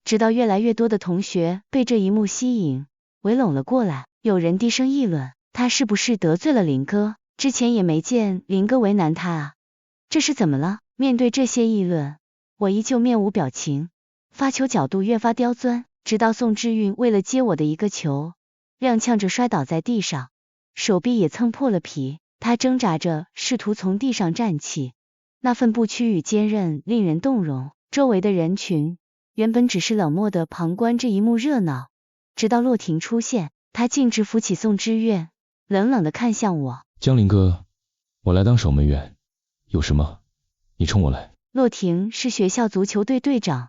直到越来越多的同学被这一幕吸引，围拢了过来，有人低声议论，他是不是得罪了林哥？之前也没见林哥为难他啊，这是怎么了？面对这些议论，我依旧面无表情，发球角度越发刁钻，直到宋之韵为了接我的一个球，踉跄着摔倒在地上，手臂也蹭破了皮，他挣扎着试图从地上站起，那份不屈与坚韧令人动容。周围的人群原本只是冷漠的旁观这一幕热闹，直到洛婷出现，他径直扶起宋之韵，冷冷地看向我。江林哥，我来当守门员，有什么你冲我来。洛婷是学校足球队队长，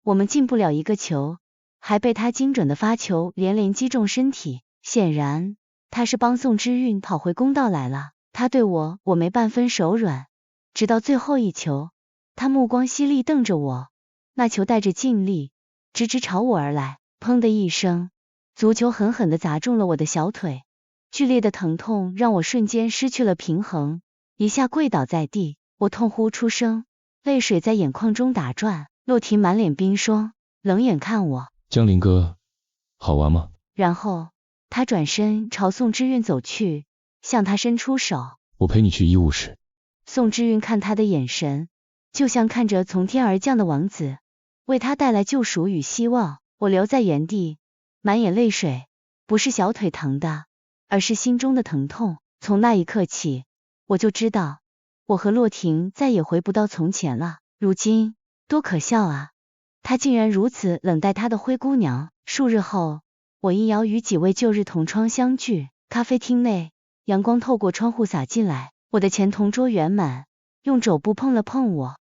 我们进不了一个球，还被他精准的发球连连击中身体，显然他是帮宋之韵讨回公道来了。他对我没半分手软，直到最后一球，他目光犀利瞪着我，那球带着劲力直直朝我而来，砰的一声，足球狠狠地砸中了我的小腿，剧烈的疼痛让我瞬间失去了平衡，一下跪倒在地，我痛呼出声，泪水在眼眶中打转。洛婷满脸冰霜，冷眼看我。江林哥，好玩吗？然后他转身朝宋之韵走去，向他伸出手。我陪你去医务室。宋之韵看他的眼神就像看着从天而降的王子，为他带来救赎与希望。我留在原地，满眼泪水，不是小腿疼的，而是心中的疼痛。从那一刻起，我就知道我和洛婷再也回不到从前了。如今多可笑啊，他竟然如此冷待他的灰姑娘。数日后，我应邀与几位旧日同窗相聚，咖啡厅内，阳光透过窗户洒进来，我的前同桌圆满用肘部碰了碰我。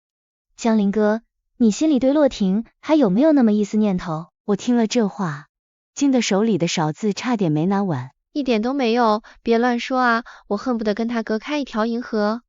江林哥，你心里对洛婷还有没有那么一丝念头？我听了这话，惊得手里的勺子差点没拿稳。一点都没有，别乱说啊，我恨不得跟他隔开一条银河。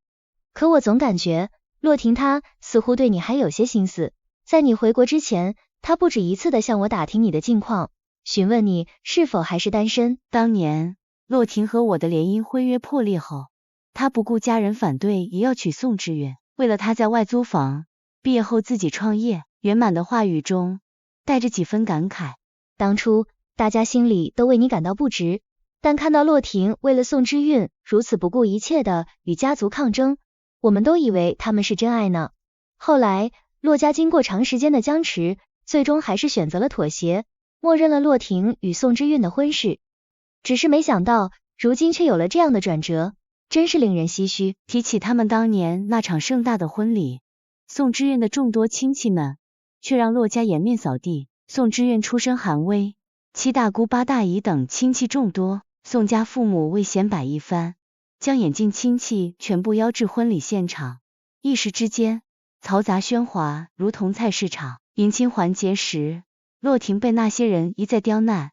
可我总感觉洛婷她似乎对你还有些心思，在你回国之前，她不止一次的向我打听你的近况，询问你是否还是单身。当年洛婷和我的联姻婚约破裂后，她不顾家人反对也要娶宋之韵，为了她在外租房，毕业后自己创业。圆满的话语中带着几分感慨，当初大家心里都为你感到不值，但看到洛婷为了宋之韵如此不顾一切的与家族抗争，我们都以为他们是真爱呢。后来洛家经过长时间的僵持，最终还是选择了妥协，默认了洛婷与宋之韵的婚事。只是没想到如今却有了这样的转折，真是令人唏嘘。提起他们当年那场盛大的婚礼，宋之韵的众多亲戚们却让洛家颜面扫地。宋之韵出身寒微，七大姑八大姨等亲戚众多，宋家父母为显摆一番，将眼近亲戚全部邀至婚礼现场，一时之间嘈杂喧哗，如同菜市场。迎亲环节时，洛婷被那些人一再刁难，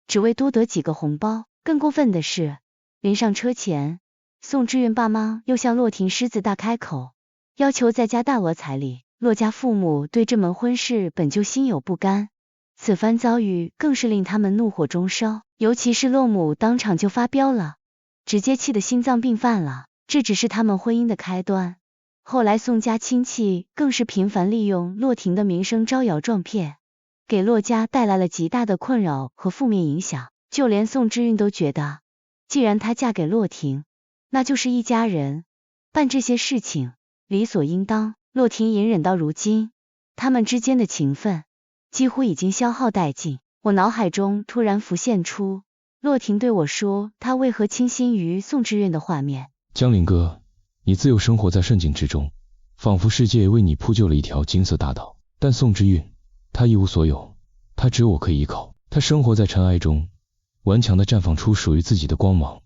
只为多得几个红包。更过分的是，临上车前，宋之韵爸妈又向洛婷狮子大开口，要求再加大额彩礼。洛家父母对这门婚事本就心有不甘，此番遭遇更是令他们怒火中烧，尤其是洛母当场就发飙了，直接气得心脏病犯了。这只是他们婚姻的开端，后来宋家亲戚更是频繁利用洛婷的名声招摇撞骗，给洛家带来了极大的困扰和负面影响。就连宋之韵都觉得，既然她嫁给洛婷，那就是一家人，办这些事情理所应当。洛婷隐忍到如今，他们之间的情分几乎已经消耗殆尽。我脑海中突然浮现出洛婷对我说她为何倾心于宋之韵的画面。江林哥，你自幼生活在盛景之中，仿佛世界为你铺就了一条金色大道。但宋之韵，她一无所有，她只有我可以依靠。她生活在尘埃中，顽强地绽放出属于自己的光芒，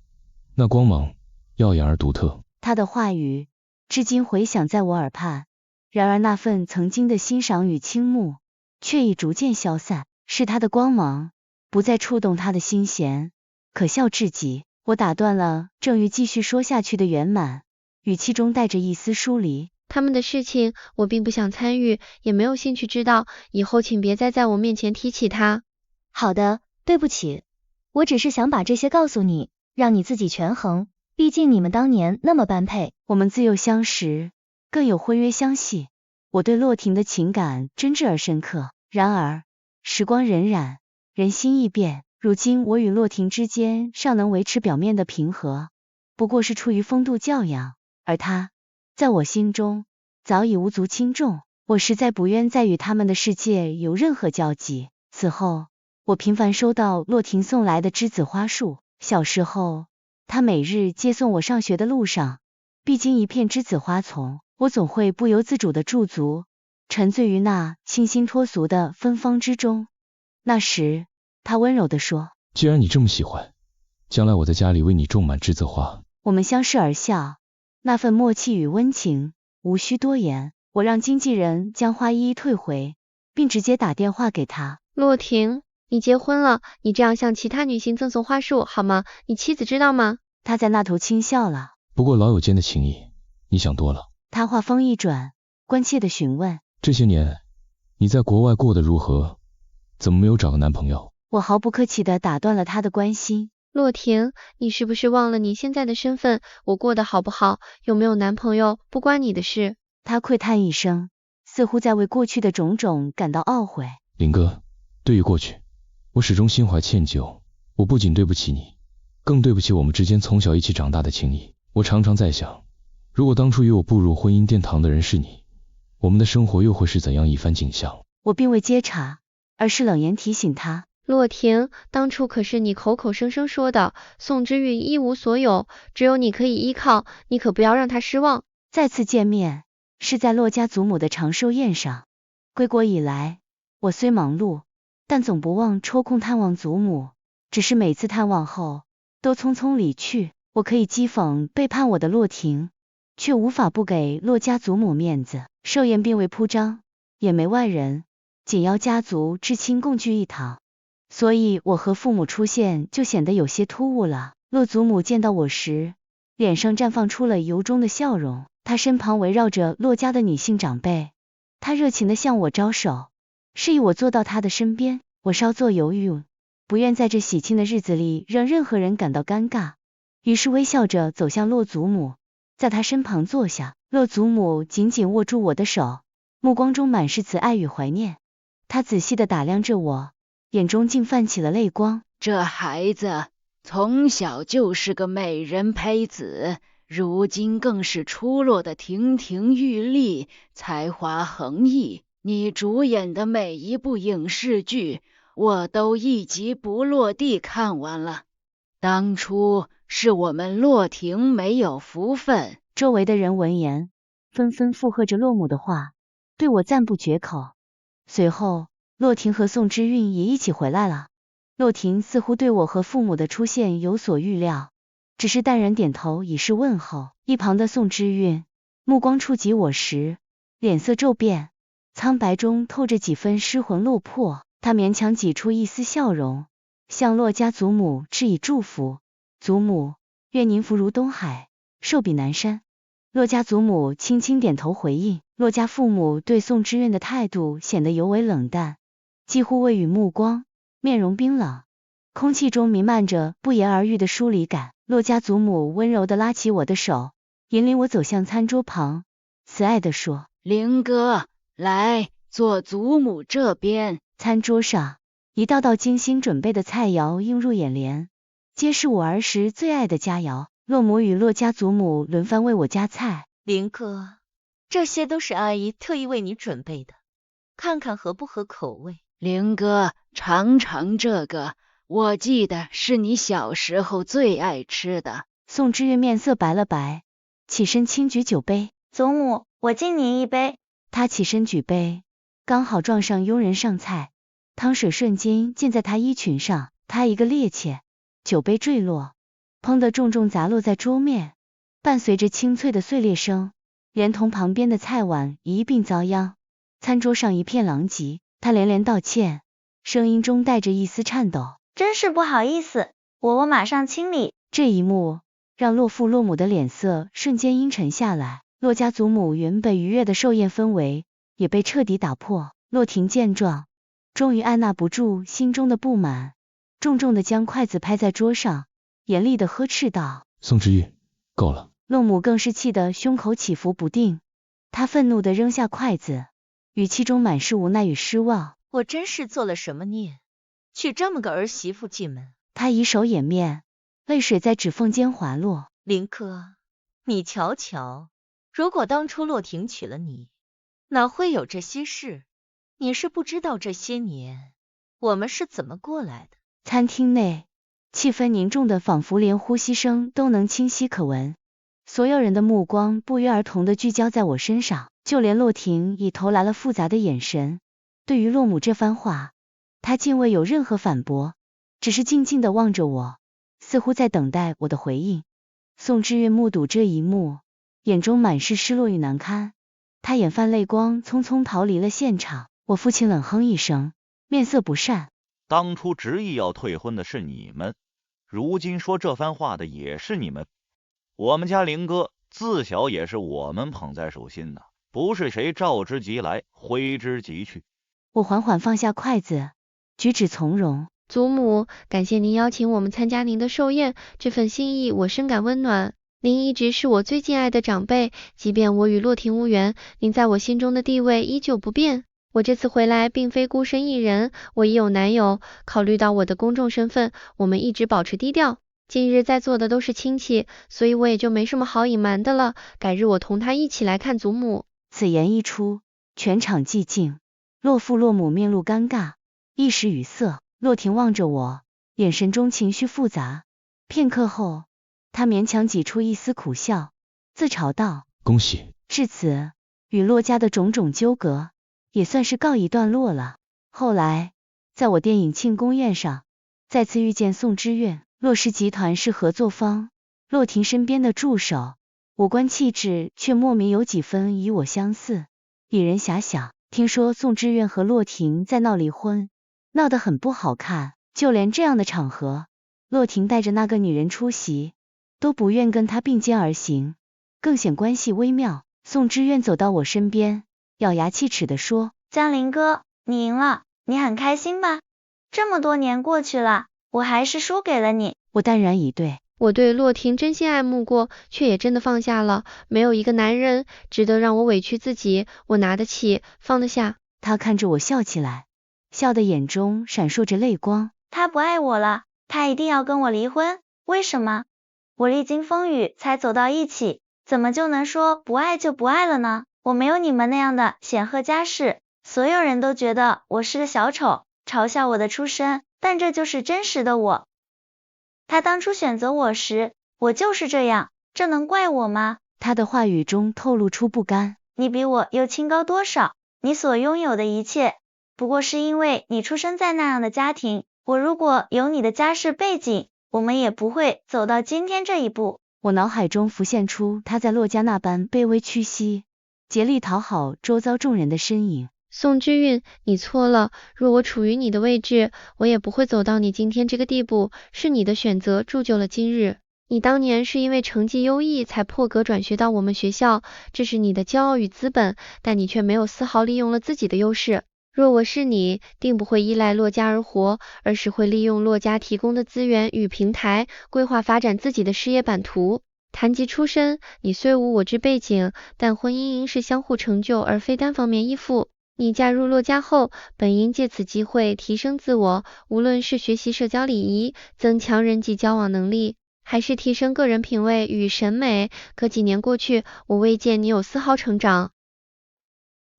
那光芒耀眼而独特。她的话语至今回响在我耳畔，然而那份曾经的欣赏与倾慕却已逐渐消散，是他的光芒不再触动他的心弦，可笑至极。我打断了正欲继续说下去的圆满，语气中带着一丝疏离。他们的事情我并不想参与，也没有兴趣知道，以后请别再在我面前提起他。好的，对不起，我只是想把这些告诉你，让你自己权衡，毕竟你们当年那么般配。我们自幼相识，更有婚约相系，我对洛婷的情感真挚而深刻。然而时光荏苒，人心易变，如今我与洛婷之间尚能维持表面的平和，不过是出于风度教养，而他在我心中早已无足轻重，我实在不愿再与他们的世界有任何交集。此后，我频繁收到洛婷送来的栀子花束。小时候，她每日接送我上学的路上，必经一片栀子花丛，我总会不由自主地驻足，沉醉于那清新脱俗的芬芳之中。那时，她温柔地说：既然你这么喜欢，将来我在家里为你种满栀子花。我们相视而笑，那份默契与温情，无需多言。我让经纪人将花一一退回，并直接打电话给他。洛婷，你结婚了，你这样向其他女性赠送花束好吗？你妻子知道吗？他在那头轻笑了。不过老友间的情谊，你想多了。他话锋一转，关切地询问：这些年你在国外过得如何？怎么没有找个男朋友？我毫不客气地打断了他的关心。洛婷，你是不是忘了你现在的身份？我过得好不好，有没有男朋友，不关你的事。他喟叹一声，似乎在为过去的种种感到懊悔。林哥，对于过去，我始终心怀歉疚。我不仅对不起你，更对不起我们之间从小一起长大的情谊。我常常在想，如果当初与我步入婚姻殿堂的人是你，我们的生活又会是怎样一番景象？我并未接茬，而是冷言提醒他：洛婷，当初可是你口口声声说的，宋之韵一无所有，只有你可以依靠，你可不要让她失望。再次见面是在洛家祖母的长寿宴上。归国以来，我虽忙碌，但总不忘抽空探望祖母，只是每次探望后都匆匆离去。我可以讥讽背叛我的洛婷，却无法不给洛家祖母面子。寿宴并未铺张，也没外人，仅邀家族至亲共聚一堂，所以我和父母出现就显得有些突兀了。洛祖母见到我时，脸上绽放出了由衷的笑容，她身旁围绕着洛家的女性长辈，她热情地向我招手，示意我坐到她的身边。我稍作犹豫，不愿在这喜庆的日子里让任何人感到尴尬，于是微笑着走向洛祖母，在她身旁坐下。洛祖母紧紧握住我的手，目光中满是慈爱与怀念。她仔细地打量着我，眼中竟泛起了泪光。这孩子从小就是个美人胚子，如今更是出落得亭亭玉立，才华横溢。你主演的每一部影视剧，我都一集不落地看完了。当初是我们洛婷没有福分。周围的人闻言，纷纷附和着洛母的话，对我赞不绝口。随后，洛婷和宋之韵也一起回来了。洛婷似乎对我和父母的出现有所预料，只是淡然点头以示问候。一旁的宋之韵目光触及我时，脸色骤变，苍白中透着几分失魂落魄。她勉强挤出一丝笑容，向洛家祖母致以祝福：祖母，愿您福如东海，寿比南山。洛家祖母轻轻点头回应。洛家父母对宋之韵的态度显得尤为冷淡，几乎未语目光，面容冰冷，空气中弥漫着不言而喻的疏离感。洛家祖母温柔地拉起我的手，引领我走向餐桌旁，慈爱地说：林哥，来，坐祖母这边。餐桌上，一道道精心准备的菜肴映入眼帘，皆是我儿时最爱的佳肴。洛母与洛家祖母轮番为我夹菜。林哥，这些都是阿姨特意为你准备的，看看合不合口味。林哥，尝尝这个，我记得是你小时候最爱吃的。宋之韵面色白了白，起身轻举酒杯。祖母，我敬您一杯。他起身举杯，刚好撞上佣人上菜，汤水瞬间溅在他衣裙上，他一个趔趄，酒杯坠落，砰的重重砸落在桌面，伴随着清脆的碎裂声，连同旁边的菜碗一并遭殃，餐桌上一片狼藉。他连连道歉，声音中带着一丝颤抖：真是不好意思，我马上清理。这一幕让洛父洛母的脸色瞬间阴沉下来，洛家祖母原本愉悦的寿宴氛围也被彻底打破。洛婷见状，终于按捺不住心中的不满，重重的将筷子拍在桌上，严厉的呵斥道：宋之韵，够了。洛母更是气得胸口起伏不定，她愤怒地扔下筷子，语气中满是无奈与失望。我真是做了什么孽，娶这么个儿媳妇进门。他以手掩面，泪水在指缝间滑落。林哥，你瞧瞧，如果当初洛婷娶了你，哪会有这些事？你是不知道这些年我们是怎么过来的。餐厅内气氛凝重的仿佛连呼吸声都能清晰可闻，所有人的目光不约而同的聚焦在我身上，就连洛婷也投来了复杂的眼神。对于洛母这番话，她竟未有任何反驳，只是静静的望着我，似乎在等待我的回应。宋之韵目睹这一幕，眼中满是失落与难堪，她眼泛泪光，匆匆逃离了现场。我父亲冷哼一声，面色不善。当初执意要退婚的是你们，如今说这番话的也是你们。我们家林哥自小也是我们捧在手心的，不是谁召之即来，挥之即去。我缓缓放下筷子，举止从容。祖母，感谢您邀请我们参加您的寿宴，这份心意我深感温暖。您一直是我最敬爱的长辈，即便我与洛婷无缘，您在我心中的地位依旧不变。我这次回来并非孤身一人，我已有男友，考虑到我的公众身份，我们一直保持低调。近日在座的都是亲戚，所以我也就没什么好隐瞒的了。改日我同他一起来看祖母。此言一出，全场寂静，洛父洛母面露尴尬，一时语塞。洛婷望着我，眼神中情绪复杂。片刻后，他勉强挤出一丝苦笑，自嘲道：恭喜。至此，与洛家的种种纠葛也算是告一段落了。后来，在我电影庆功宴上，再次遇见宋之韵，洛氏集团是合作方，洛婷身边的助手，五官气质却莫名有几分与我相似。引人遐想，听说宋之韵和洛婷在闹离婚，闹得很不好看，就连这样的场合，洛婷带着那个女人出席，都不愿跟她并肩而行，更显关系微妙。宋之韵走到我身边，咬牙切齿地说：江林哥，你赢了，你很开心吧？这么多年过去了，我还是输给了你。我淡然以对。我对洛婷真心爱慕过，却也真的放下了。没有一个男人值得让我委屈自己，我拿得起，放得下。他看着我笑起来，笑的眼中闪烁着泪光。他不爱我了，他一定要跟我离婚，为什么？我历经风雨才走到一起，怎么就能说不爱就不爱了呢？我没有你们那样的显赫家世，所有人都觉得我是个小丑，嘲笑我的出身，但这就是真实的我。他当初选择我时，我就是这样，这能怪我吗？他的话语中透露出不甘。你比我又清高多少？你所拥有的一切，不过是因为你出生在那样的家庭。我如果有你的家世背景，我们也不会走到今天这一步。我脑海中浮现出他在洛家那般卑微屈膝，竭力讨好周遭众人的身影。宋之韵，你错了，若我处于你的位置，我也不会走到你今天这个地步，是你的选择铸就了今日。你当年是因为成绩优异才破格转学到我们学校，这是你的骄傲与资本，但你却没有丝毫利用了自己的优势。若我是你，定不会依赖洛家而活，而是会利用洛家提供的资源与平台，规划发展自己的事业版图。谈及出身，你虽无我之背景，但婚姻应是相互成就，而非单方面依附。你嫁入洛家后，本应借此机会提升自我，无论是学习社交礼仪，增强人际交往能力，还是提升个人品味与审美。可几年过去，我未见你有丝毫成长。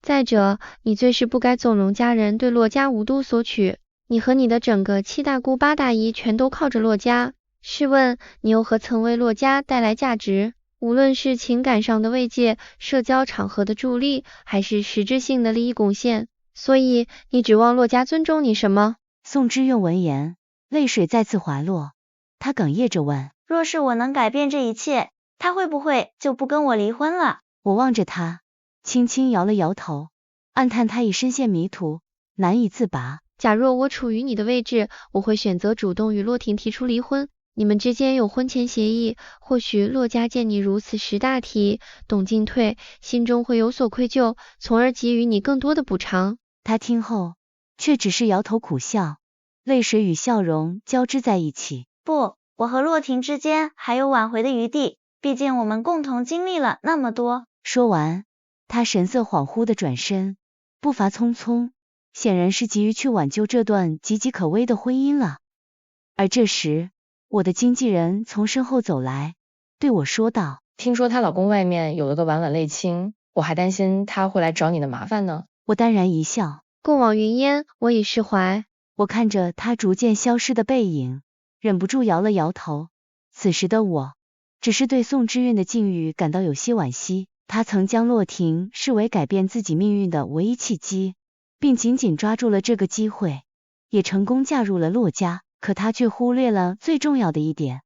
再者，你最是不该纵容家人对洛家无度索取，你和你的整个七大姑八大姨全都靠着洛家，试问你又何曾为洛家带来价值？无论是情感上的慰藉、社交场合的助力，还是实质性的利益贡献，所以你指望洛家尊重你什么？宋之韵闻言，泪水再次滑落，他哽咽着问：若是我能改变这一切，他会不会就不跟我离婚了？我望着他，轻轻摇了摇头，暗叹他已深陷迷途，难以自拔。假若我处于你的位置，我会选择主动与洛婷提出离婚。你们之间有婚前协议，或许洛家见你如此识大体，懂进退，心中会有所愧疚，从而给予你更多的补偿。他听后，却只是摇头苦笑，泪水与笑容交织在一起。不，我和洛婷之间还有挽回的余地，毕竟我们共同经历了那么多。说完，他神色恍惚的转身，步伐匆匆，显然是急于去挽救这段岌岌可危的婚姻了。而这时，我的经纪人从身后走来，对我说道：听说她老公外面有了个晚晚泪亲，我还担心他会来找你的麻烦呢。我淡然一笑，过往云烟，我已释怀。我看着他逐渐消失的背影，忍不住摇了摇头。此时的我，只是对宋之韵的境遇感到有些惋惜。他曾将洛婷视为改变自己命运的唯一契机，并紧紧抓住了这个机会，也成功嫁入了洛家。可他却忽略了最重要的一点，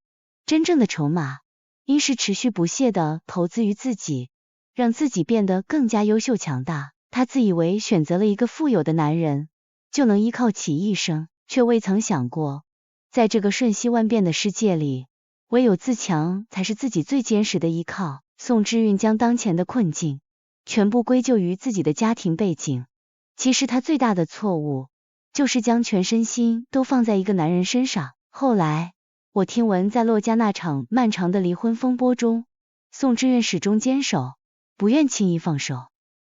真正的筹码应是持续不懈的投资于自己，让自己变得更加优秀强大。他自以为选择了一个富有的男人，就能依靠起一生，却未曾想过，在这个瞬息万变的世界里，唯有自强才是自己最坚实的依靠。宋之韵将当前的困境全部归咎于自己的家庭背景，其实他最大的错误就是将全身心都放在一个男人身上。后来，我听闻在洛家那场漫长的离婚风波中，宋之韵始终坚守，不愿轻易放手，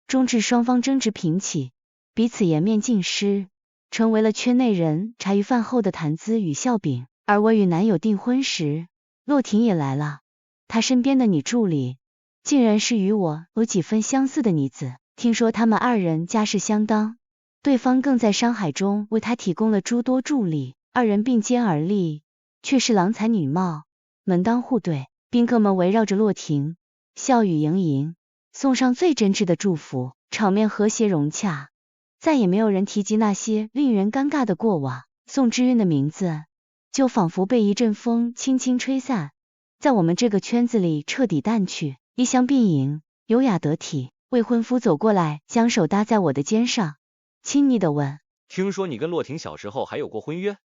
终至双方争执频起，彼此颜面尽失，成为了圈内人茶余饭后的谈资与笑柄。而我与男友订婚时，洛婷也来了，她身边的女助理竟然是与我有几分相似的女子。听说他们二人家世相当，对方更在商海中为他提供了诸多助力，二人并肩而立，却是郎才女貌，门当户对。宾客们围绕着洛婷，笑语盈盈，送上最真挚的祝福，场面和谐融洽，再也没有人提及那些令人尴尬的过往。宋之韵的名字就仿佛被一阵风轻轻吹散，在我们这个圈子里彻底淡去。衣香鬓影，优雅得体，未婚夫走过来，将手搭在我的肩上，亲昵地问：听说你跟洛婷小时候还有过婚约？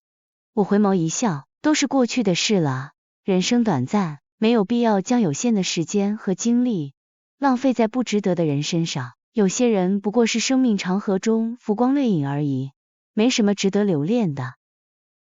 我回眸一笑，都是过去的事了，人生短暂，没有必要将有限的时间和精力浪费在不值得的人身上。有些人不过是生命长河中浮光掠影而已，没什么值得留恋的。